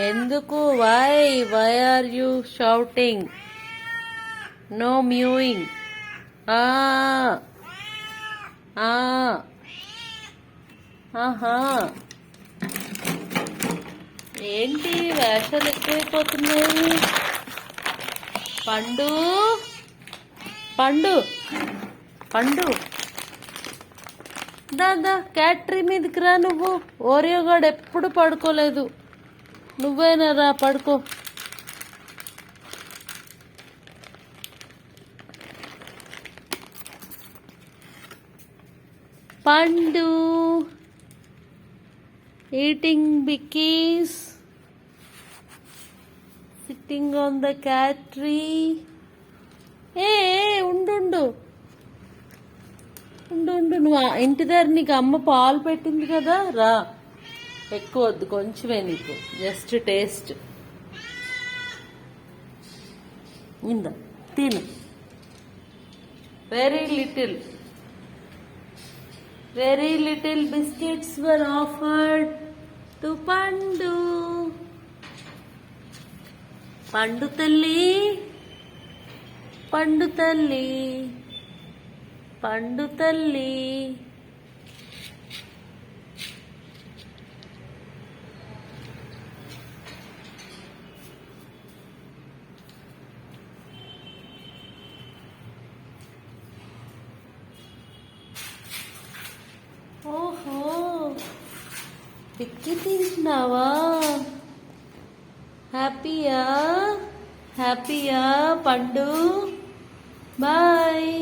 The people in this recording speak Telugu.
ఎందుకు? Why are you shouting? No mewing. ఆహా, ఏంటి వేషాలు ఎక్కువైపోతున్నాయి? పండు పండు పండు దాదా క్యాటరీ మీదకి రా. నువ్వు ఓరియోగాడు ఎప్పుడు పడుకోలేదు, నువ్వైనా రా పడుకో. పండు eating Bikis, sitting on the క్యాటరీ. ఏ ఉండు ఉండు ఉండు ఉండు, నువ్వు ఇంటి దగ్గర నీకు అమ్మ పాలు పెట్టింది కదా, రా. ఎక్కువ వద్దు, కొంచెమే నీకు, జస్ట్ టేస్ట్. ఇందా తిను. Very little biscuits were offered to పండు. పండు తల్లి, పండు తల్లి, పండు తల్లి. ఓహో, పిక్కి తింటున్నావా? హ్యాపీయా పండు? బాయ్.